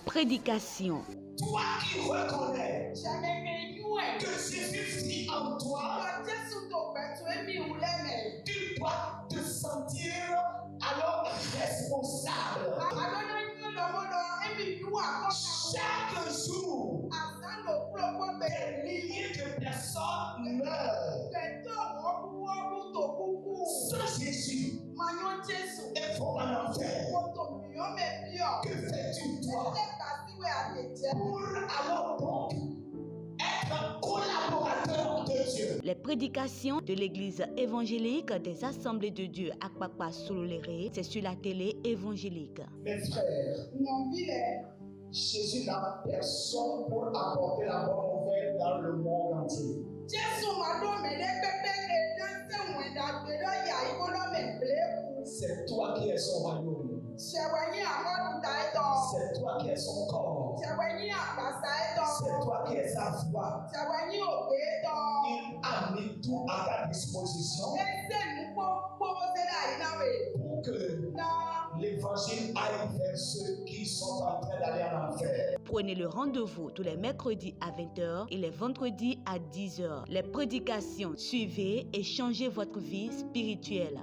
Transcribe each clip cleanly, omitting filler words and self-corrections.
Prédication. Toi qui reconnais que Jésus vit en toi, tu dois te sentir alors responsable. Chaque jour, des milliers de personnes meurent. Sans Jésus, il faut en enfer. Que fais-tu toi pour alors donc être collaborateur de Dieu? Les prédications de l'église évangélique des Assemblées de Dieu Akpakpa Sololéré, c'est sur la télé évangélique. Mes frères, Jésus n'a personne pour apporter la bonne nouvelle dans le monde entier. C'est toi qui es son royaume. C'est toi qui es son corps. C'est toi qui es sa foi. Il a mis tout à ta disposition pour que l'évangile aille vers ceux qui sont en train d'aller en enfer. Prenez le rendez-vous tous les mercredis à 20h et les vendredis à 10h. Les prédications, suivez et changez votre vie spirituelle.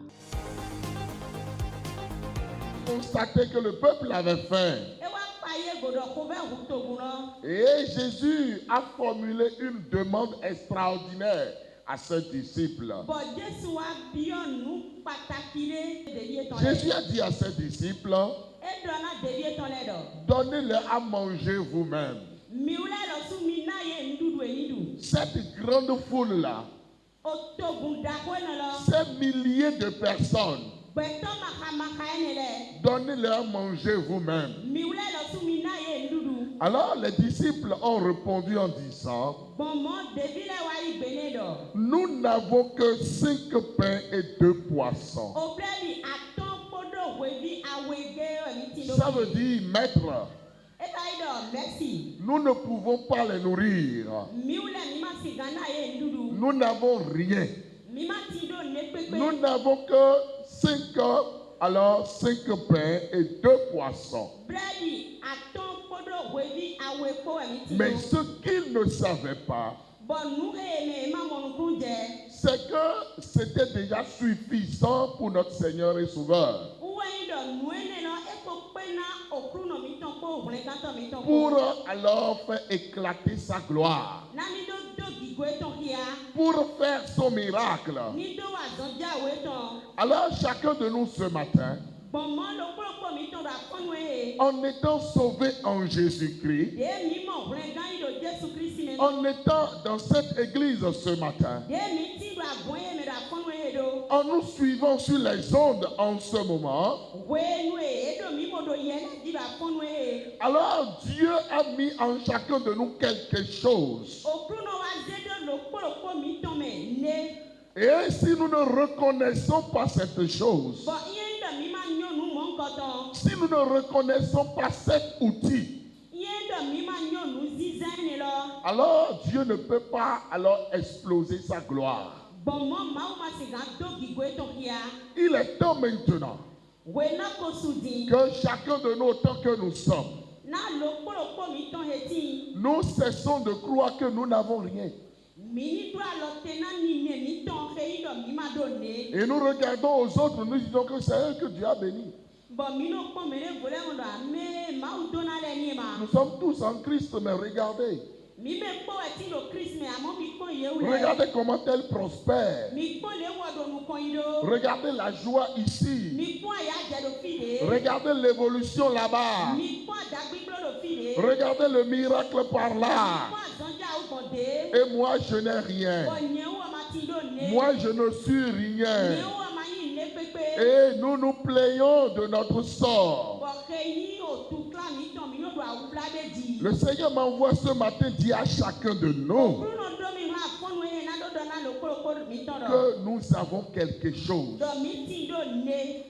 Constaté que le peuple avait faim. Et Jésus a formulé une demande extraordinaire à ses disciples. Jésus a dit à ses disciples, donnez-leur à manger vous-même. Cette grande foule-là, ces milliers de personnes, donnez-leur à manger vous-même. Alors les disciples ont répondu en disant, nous n'avons que 5 pains et 2 poissons. Ça veut dire, maître, nous ne pouvons pas les nourrir. Nous n'avons rien. Nous n'avons que 5 pains et 2 poissons. Mais ce qu'ils ne savaient pas, c'est que c'était déjà suffisant pour notre Seigneur et Sauveur. Pour alors faire éclater sa gloire. Pour faire son miracle. Alors chacun de nous ce matin, en étant sauvé en Jésus-Christ, en étant dans cette église ce matin, en nous suivant sur les ondes en ce moment, alors Dieu a mis en chacun de nous quelque chose. Et si nous ne reconnaissons pas cette chose, si nous ne reconnaissons pas cet outil, alors Dieu ne peut pas alors exploser sa gloire. Il est temps maintenant que chacun de nous, autant que nous sommes, nous cessons de croire que nous n'avons rien. Et nous regardons aux autres, nous disons que c'est eux que Dieu a béni. Nous sommes tous en Christ, mais regardez. Regardez comment elle prospère. Regardez la joie ici. Regardez l'évolution là-bas. Regardez le miracle par là. Et moi je n'ai rien. Moi je ne suis rien. Et nous nous plaignons de notre sort. Le Seigneur m'envoie ce matin dire à chacun de nous que nous avons quelque chose.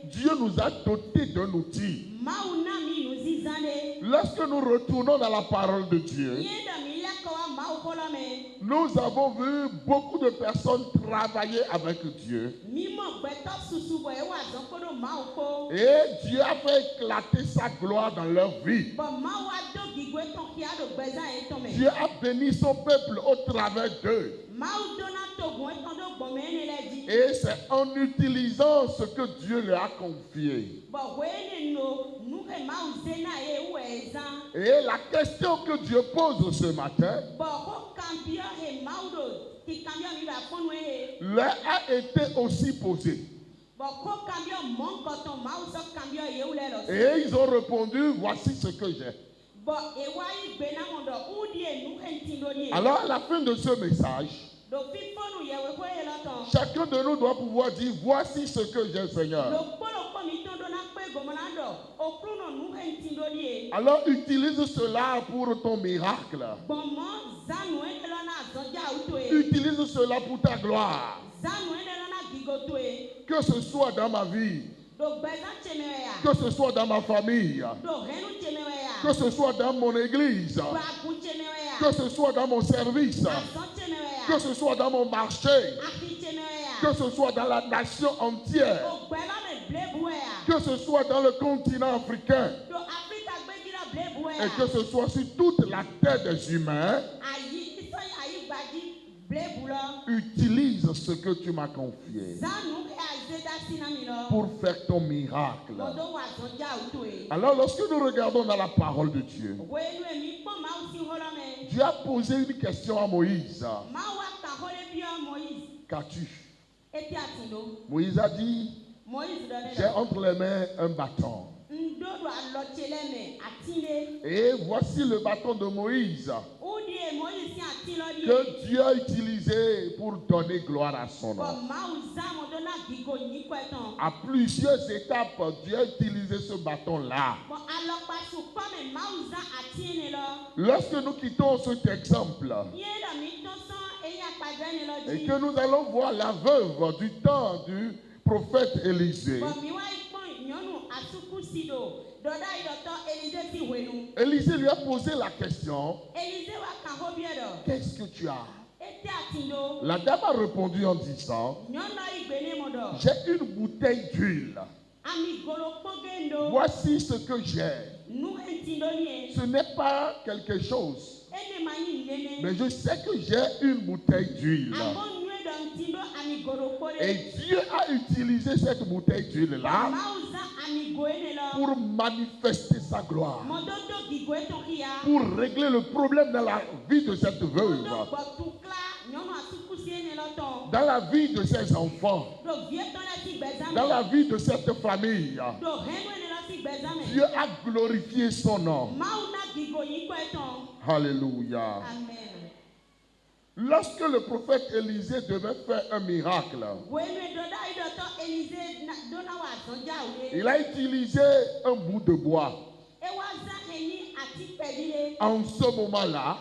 Dieu nous a dotés d'un outil. Lorsque nous retournons dans la parole de Dieu, nous avons vu beaucoup de personnes travailler avec Dieu. Et Dieu a fait éclater sa gloire dans leur vie. Dieu a béni son peuple au travers d'eux. Et c'est en utilisant ce que Dieu leur a confié. Et la question que Dieu pose ce matin leur a été aussi posée. Et ils ont répondu, voici ce que j'ai. Alors à la fin de ce message, chacun de nous doit pouvoir dire, voici ce que j'ai, Seigneur. Alors utilise cela pour ton miracle. Utilise cela pour ta gloire. Que ce soit dans ma vie, que ce soit dans ma famille, que ce soit dans mon église, que ce soit dans mon service, que ce soit dans mon marché, que ce soit dans la nation entière, que ce soit dans le continent africain, et que ce soit sur toute la terre des humains, utilise ce que tu m'as confié pour faire ton miracle. Alors lorsque nous regardons dans la parole de Dieu, Dieu a posé une question à Moïse. Qu'as-tu? Moïse a dit, j'ai entre les mains un bâton. Et voici le bâton de Moïse que Dieu a utilisé pour donner gloire à son nom. À plusieurs étapes, Dieu a utilisé ce bâton-là. Lorsque nous quittons cet exemple et que nous allons voir la veuve du temps du prophète Élisée, Élisée lui a posé la question, qu'est-ce que tu as? La dame a répondu en disant, j'ai une bouteille d'huile. Voici ce que j'ai. Ce n'est pas quelque chose, mais je sais que j'ai une bouteille d'huile. Et Dieu a utilisé cette bouteille d'huile-là pour manifester sa gloire, pour régler le problème dans la vie de cette veuve, dans la vie de ses enfants, dans la vie de cette famille. Dieu a glorifié son nom. Alléluia. Lorsque le prophète Élisée devait faire un miracle, il a utilisé un bout de bois. En ce moment-là,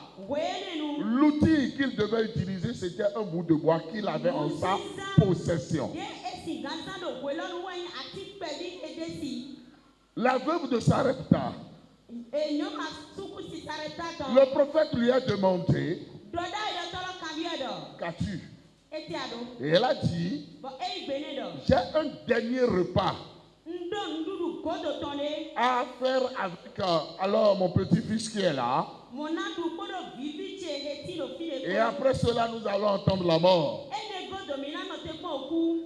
l'outil qu'il devait utiliser, c'était un bout de bois qu'il avait en sa possession. La veuve de Sarepta, le prophète lui a demandé, qu'as-tu? Et elle a dit, j'ai un dernier repas à faire avec alors mon petit-fils qui est là. Et après cela, nous allons entendre la mort.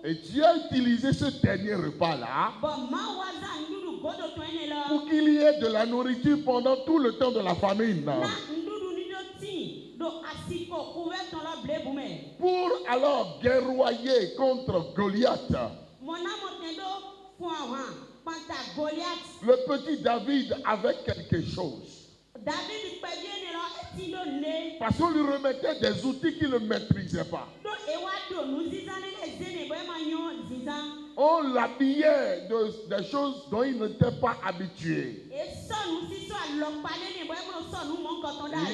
Et Dieu a utilisé ce dernier repas-là pour qu'il y ait de la nourriture pendant tout le temps de la famine. Pour alors guerroyer contre Goliath. Le petit David avait quelque chose. Parce qu'on lui remettait des outils qu'il ne maîtrisait pas. On l'habillait des choses dont il n'était pas habitué. Et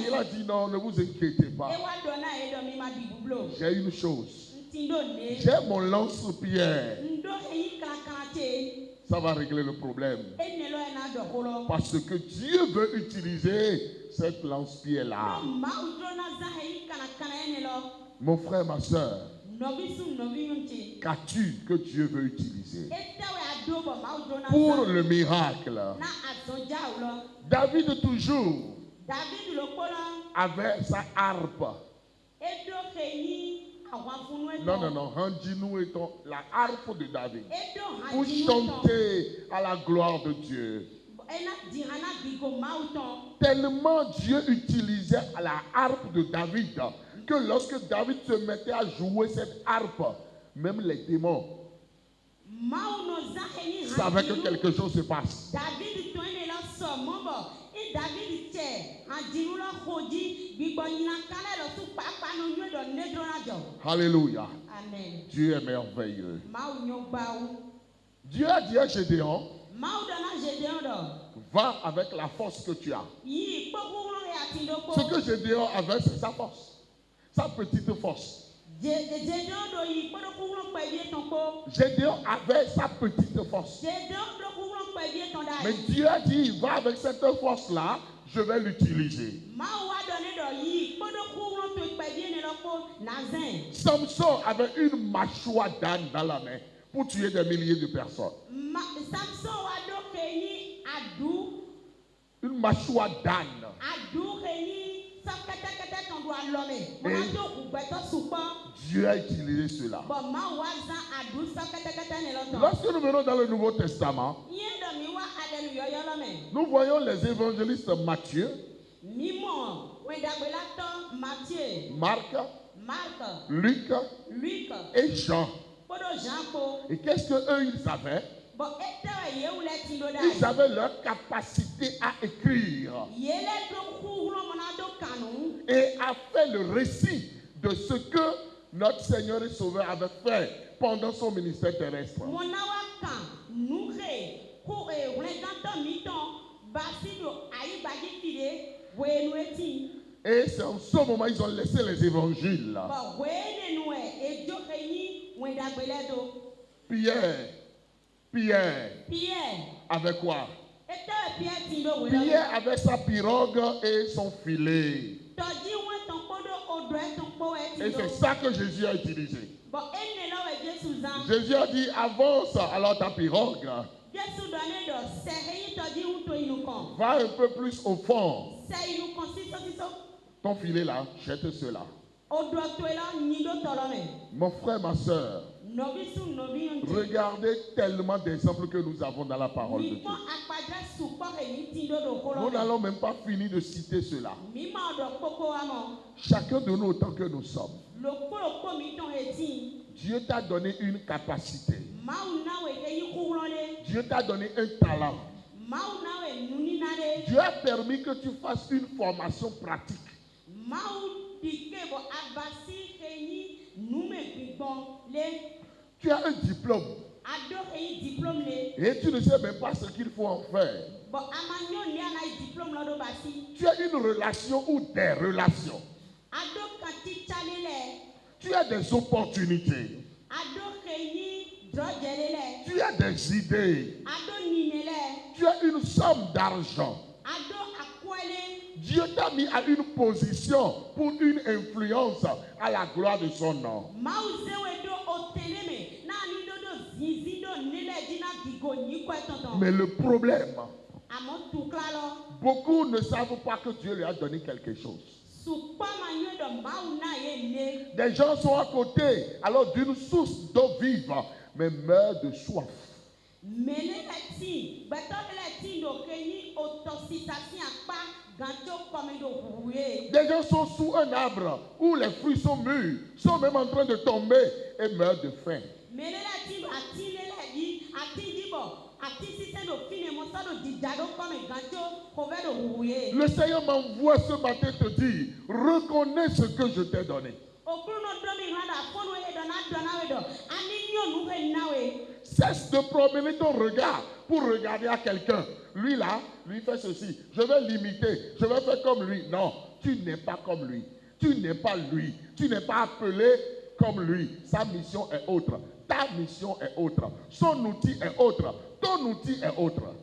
il a dit non, ne vous inquiétez pas. J'ai une chose. J'ai mon lance-pierre. Ça va régler le problème. Parce que Dieu veut utiliser cette lance-pierre-là. Mon frère, ma soeur, Qu'as-tu que Dieu veut utiliser pour le miracle? David toujours avait sa harpe. Non, rendis-nous la harpe de David pour chanter à la gloire de Dieu. Tellement Dieu utilisait la harpe de David que lorsque David se mettait à jouer cette harpe, même les démons savaient que quelque chose se passe. Alléluia. Amen. Dieu est merveilleux. Dieu a dit à Gédéon, va avec la force que tu as. Ce que Gédéon avait, c'est sa force. Sa petite force. Gédéon avait sa petite force. Mais Dieu a dit, va avec cette force-là, je vais l'utiliser. Samson avait une mâchoire d'âne dans la main pour tuer des milliers de personnes. Une mâchoire d'âne. Et Dieu a utilisé cela. Lorsque nous venons dans le Nouveau Testament, nous voyons les évangélistes Matthieu, Marc, Luc et Jean. Et qu'est-ce qu'eux ils avaient? Ils avaient leur capacité à écrire et à faire le récit de ce que notre Seigneur et Sauveur avait fait pendant son ministère terrestre. Et c'est en ce moment ils ont laissé les évangiles. Pierre avec quoi? Pierre avait sa pirogue et son filet. Et c'est ça que Jésus a utilisé. Jésus a dit, avance alors ta pirogue. Va un peu plus au fond. Ton filet là, jette cela. Mon frère, ma soeur, regardez tellement d'exemples que nous avons dans la parole de Dieu. Nous n'allons même pas finir de citer cela. Chacun de nous autant que nous sommes. Dieu t'a donné une capacité. Dieu t'a donné un talent. Dieu a permis que tu fasses une formation pratique. Tu as un diplôme. Et tu ne sais même pas ce qu'il faut en faire. Tu as une relation ou des relations. Tu as des opportunités. Tu as des idées. Tu as une somme d'argent. Dieu t'a mis à une position pour une influence à la gloire de son nom. Mais le problème, beaucoup ne savent pas que Dieu lui a donné quelque chose. Des gens sont à côté, alors d'une source d'eau vive, mais meurent de soif. Des gens sont sous un arbre où les fruits sont mûrs, sont même en train de tomber et meurent de faim. Le Seigneur m'envoie ce matin te dire, reconnais ce que je t'ai donné. Cesse de promener ton regard pour regarder à quelqu'un. Lui là, lui fait ceci. Je vais l'imiter. Je vais faire comme lui. Non, tu n'es pas comme lui. Tu n'es pas lui. Tu n'es pas appelé comme lui. Sa mission est autre. Ta mission est autre. Son outil est autre. Ton outil est autre.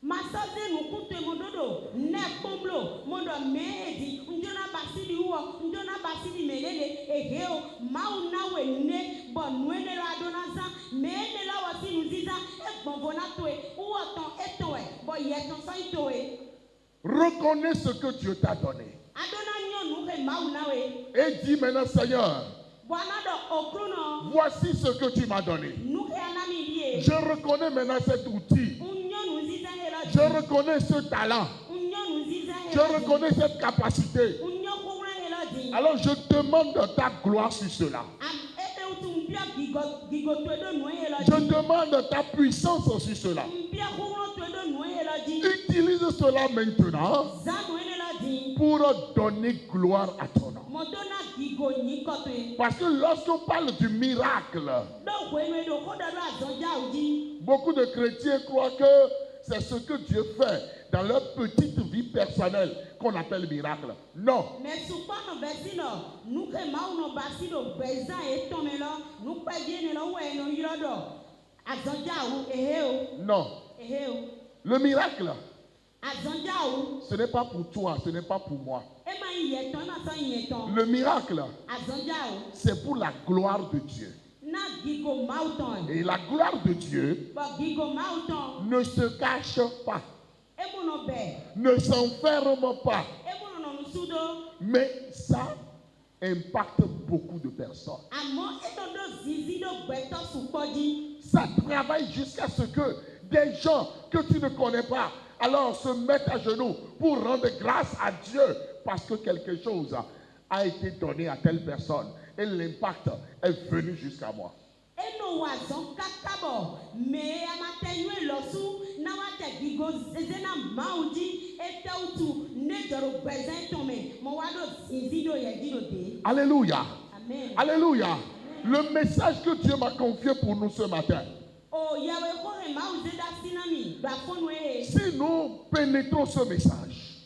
Masaze nukutu mododo ne komblo modo medi njona basidi uo njona basidi melele eheo mau nawe ne bonwene la donaza mene la wasi nuziza e bonbona toe uo ton etoe bo yeton sa itoe. Reconnais ce que Dieu t'a donné. Adona nyo nuke mau nawe. Et dis maintenant, Seigneur, Bonado voici ce que tu m'as donné. nuke anami lié. Je reconnais maintenant cet outil. Je reconnais ce talent. Je reconnais cette capacité. Alors je demande ta gloire sur cela. Je demande ta puissance sur cela. Utilise cela maintenant pour donner gloire à ton nom. Parce que lorsqu'on parle du miracle, beaucoup de chrétiens croient que c'est ce que Dieu fait dans leur petite vie personnelle qu'on appelle miracle. Non. Non. Le miracle, ce n'est pas pour toi, ce n'est pas pour moi. Le miracle, c'est pour la gloire de Dieu. Et la gloire de Dieu ne se cache pas, ne s'enferme pas, mais ça impacte beaucoup de personnes. Ça travaille jusqu'à ce que des gens que tu ne connais pas alors se mettent à genoux pour rendre grâce à Dieu parce que quelque chose a été donné à telle personne et l'impact est venu jusqu'à moi. Alléluia. Amen. Alléluia. Le message que Dieu m'a confié pour nous ce matin. Si nous pénétrons ce message,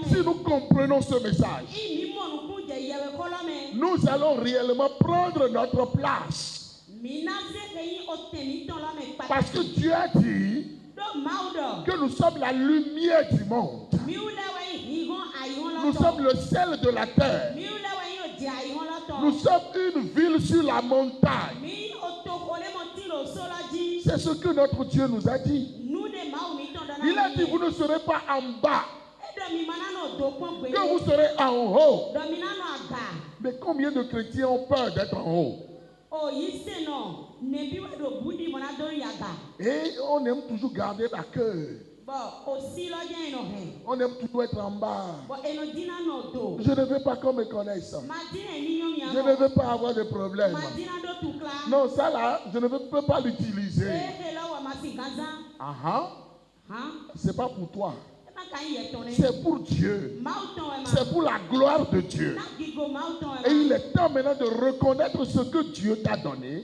si nous comprenons ce message, nous allons réellement prendre notre place. Parce que Dieu a dit que nous sommes la lumière du monde. Nous sommes le sel de la terre. Nous sommes une ville sur la montagne. C'est ce que notre Dieu nous a dit. Il a dit, vous ne serez pas en bas, que vous serez en haut. Mais combien de chrétiens ont peur d'être en haut? Et on aime toujours garder la queue. On aime toujours être en bas. Je ne veux pas qu'on me connaisse. Je ne veux pas avoir de problème. Non, ça là, je ne peux pas l'utiliser. C'est pas pour toi. C'est pour Dieu. C'est pour la gloire de Dieu. Et il est temps maintenant de reconnaître ce que Dieu t'a donné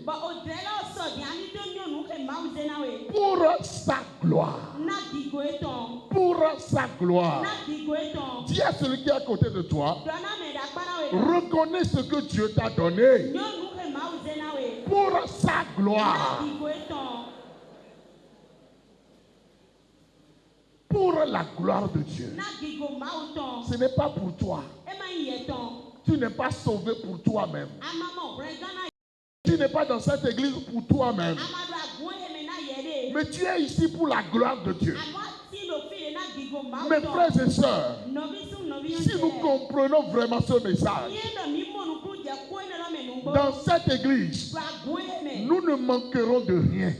pour sa gloire. Pour sa gloire. Dis à celui qui est à côté de toi, reconnais ce que Dieu t'a donné pour sa gloire. Pour la gloire de Dieu. Ce n'est pas pour toi. Tu n'es pas sauvé pour toi-même. Tu n'es pas dans cette église pour toi-même. Mais tu es ici pour la gloire de Dieu. Mes frères et sœurs, si nous comprenons vraiment ce message, dans cette église, nous ne manquerons de rien.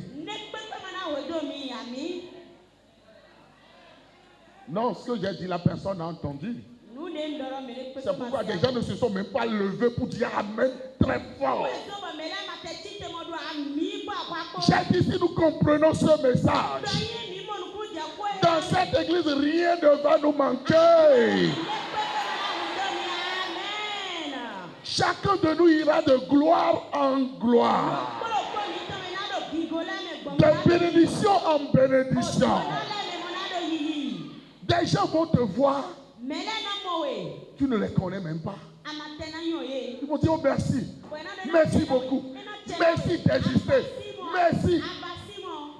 Non, ce que j'ai dit, la personne a entendu. C'est pourquoi des gens ne se sont même pas levés pour dire Amen très fort. J'ai dit, si nous comprenons ce message, dans cette église, rien ne va nous manquer. Chacun de nous ira de gloire en gloire, de bénédiction en bénédiction. Des gens vont te voir, tu ne les connais même pas. Ils vont dire oh, merci, merci beaucoup, merci d'exister, merci.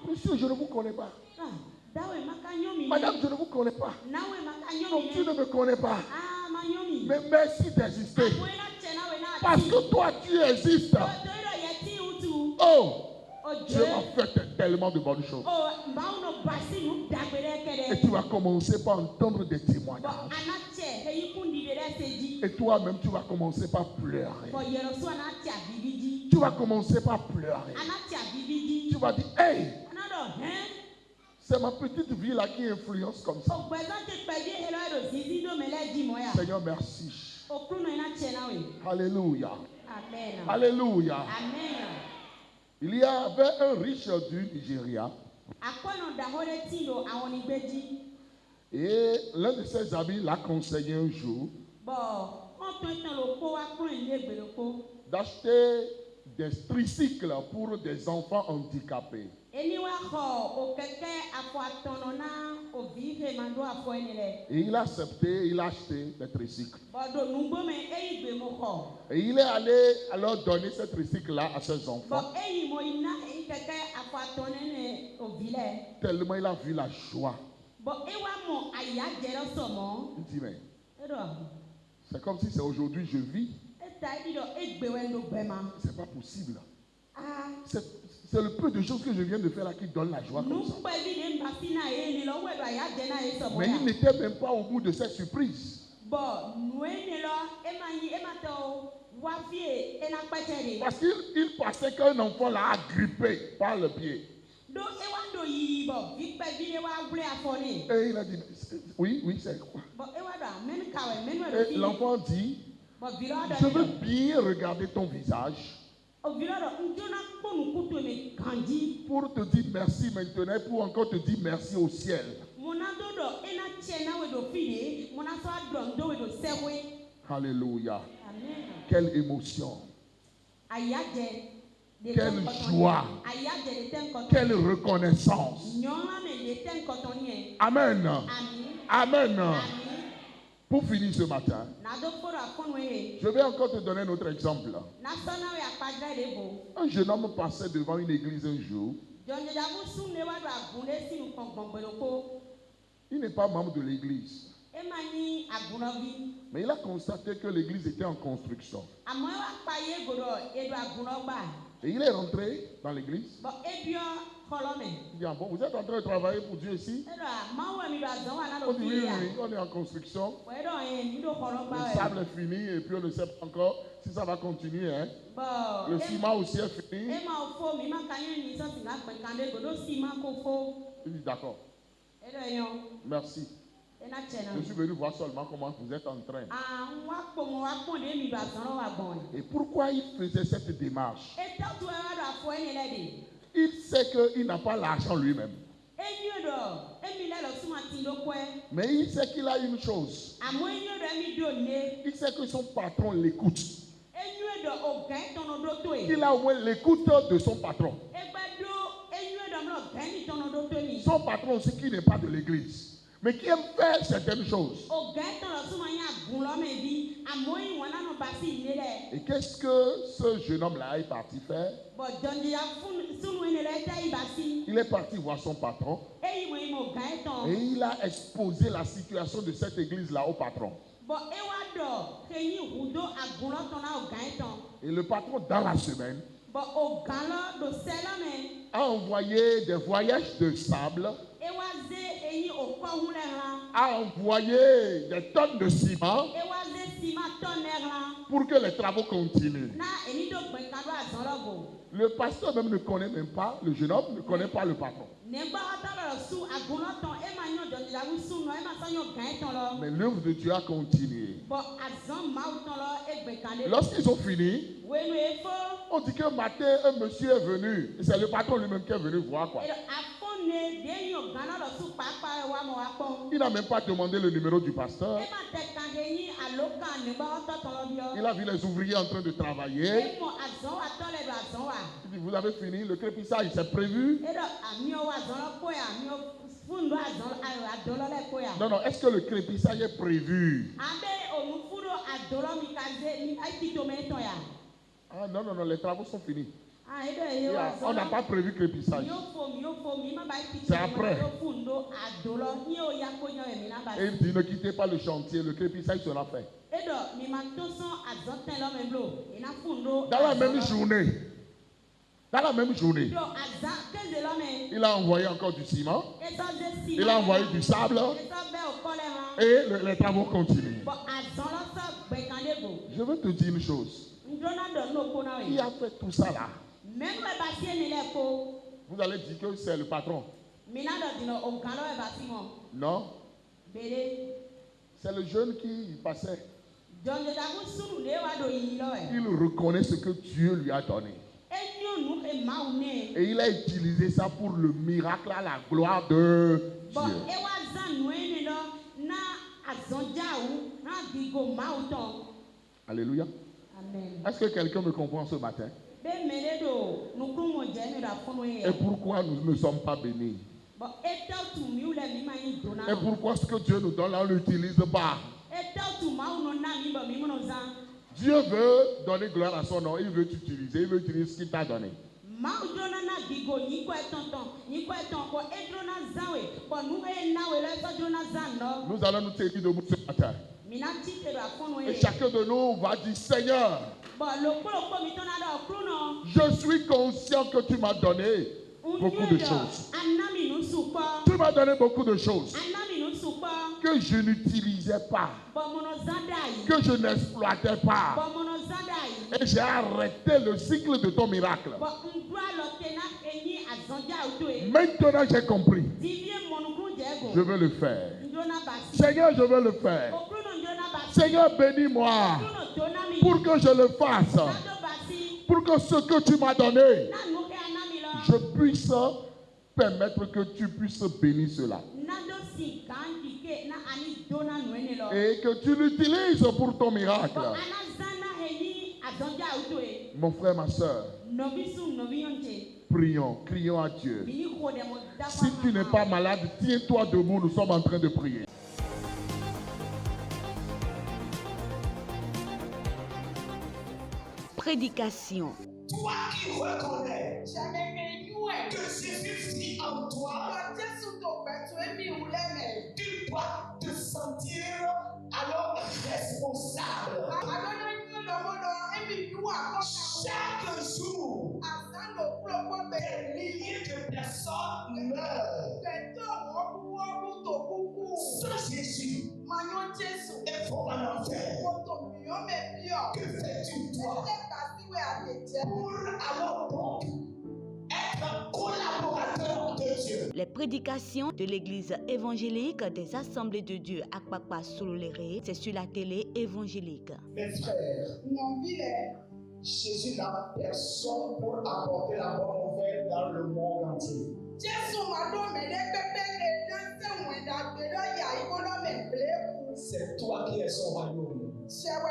Monsieur, je ne vous connais pas. Madame, je ne vous connais pas. Non, tu ne me connais pas. Mais merci d'exister. Parce que toi, tu existes. Oh, Dieu m'a fait tellement de bonnes choses. Et tu vas commencer par entendre des témoignages. Et toi-même, tu vas commencer par pleurer. Tu vas commencer par pleurer. Tu vas dire, hey, c'est ma petite vie là qui influence comme ça. Seigneur, merci. Alléluia. Amen. Alléluia. Amen. Il y avait un riche du Nigeria. Et l'un de ses amis l'a conseillé un jour d'acheter des tricycles pour des enfants handicapés. Et il a accepté, il a acheté des tricycles. Et il est allé alors donner ces tricycles-là à ses enfants. Tellement il a vu la joie. Il dit, mais c'est comme si c'est aujourd'hui je vis. C'est pas possible. C'est le peu de choses que je viens de faire là qui donne la joie comme ça. Mais il n'était même pas au bout de cette surprise. Parce qu'il pensait qu'un enfant l'a agrippé par le pied. Et il a dit, oui, c'est quoi? Et l'enfant dit, je veux bien regarder ton visage pour te dire merci maintenant, pour encore te dire merci au ciel. Alléluia. Quelle émotion. Quelle joie. Quelle reconnaissance. Amen. Amen. Pour finir ce matin, je vais encore te donner un autre exemple. Un jeune homme passait devant une église un jour. Il n'est pas membre de l'église. Mais il a constaté que l'église était en construction. Et il est rentré dans l'église. Il dit, bon, vous êtes en train de travailler pour Dieu ici? On dit, oui, on est en construction. Le sable est fini et puis on ne sait pas encore si ça va continuer. Hein? Le ciment aussi est fini. Il dit, d'accord. Merci. Je suis venu voir seulement comment vous êtes en train. Et pourquoi il faisait cette démarche? Il sait qu'il n'a pas l'argent lui-même. Mais il sait qu'il a une chose. Il sait que son patron l'écoute. Il a au moins l'écoute de son patron. Son patron aussi qui n'est pas de l'église, mais qui aime faire certaines choses. Et qu'est-ce que ce jeune homme-là est parti faire? Il est parti voir son patron et il a exposé la situation de cette église-là au patron. Et le patron, dans la semaine, a envoyé des voyages de sable, a envoyé des tonnes de ciment pour que les travaux continuent. Le pasteur même ne connaît même pas, le jeune homme ne connaît pas le patron. Mais l'œuvre de Dieu a continué. Lorsqu'ils ont fini, on dit qu'un matin, un monsieur est venu. Et c'est le patron lui-même qui est venu voir quoi. Il n'a même pas demandé le numéro du pasteur. Il a vu les ouvriers en train de travailler. Il dit, vous avez fini, le crépissage c'est prévu. Non, non, est-ce que le crépissage est prévu? Ah non, non, non, les travaux sont finis. On n'a pas prévu crépissage. C'est après. Et il dit, ne quittez pas le chantier, le crépissage sera fait. Dans la même journée, il a envoyé encore du ciment, il a envoyé du sable, et les travaux continuent. Je veux te dire une chose. Qui a fait tout ça là? Vous allez dire que c'est le patron. Non. C'est le jeune qui passait. Il reconnaît ce que Dieu lui a donné. Et il a utilisé ça pour le miracle à la gloire de Dieu. Alléluia. Est-ce que quelqu'un me comprend ce matin? Et pourquoi nous ne sommes pas bénis? Et pourquoi ce que Dieu nous donne là, on ne l'utilise pas? Dieu veut donner gloire à son nom, il veut t'utiliser, il veut utiliser ce qu'il t'a donné. Nous allons nous tenir debout ce matin. Et chacun de nous va dire, Seigneur, je suis conscient que tu m'as donné beaucoup de choses. Tu m'as donné beaucoup de choses que je n'utilisais pas, que je n'exploitais pas. Et j'ai arrêté le cycle de ton miracle. Maintenant j'ai compris. Je veux le faire. Seigneur, je veux le faire. Seigneur, bénis-moi pour que je le fasse. Pour que ce que tu m'as donné, je puisse permettre que tu puisses bénir cela. Et que tu l'utilises pour ton miracle. Mon frère, ma soeur, prions, crions à Dieu. Si tu n'es pas malade, tiens-toi debout, nous sommes en train de prier. Prédication. Toi qui reconnais que Jésus vit en toi, tu dois te sentir alors responsable. Chaque jour, des milliers de personnes meurent. Sans Jésus, il faut en enfer. Que fais-tu toi pour alors donc être collaborateur de Dieu? Les prédications de l'église évangélique des Assemblées de Dieu à Akpakpa Sololéré, c'est sur la télé évangélique. Mes frères, Jésus n'a personne pour apporter la bonne nouvelle dans le monde entier. C'est toi qui es son royaume. C'est toi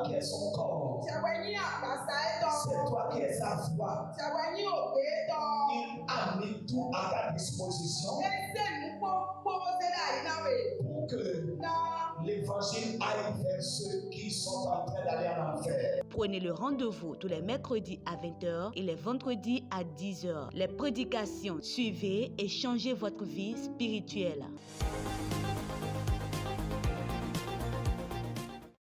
qui es son corps. C'est toi qui es sa voix. Il a mis tout à ta disposition pour que l'évangile aille vers ceux qui sont en train d'aller en enfer. Prenez le rendez-vous tous les mercredis à 20h et les vendredis à 10h. Les prédications, suivez et changez votre vie spirituelle.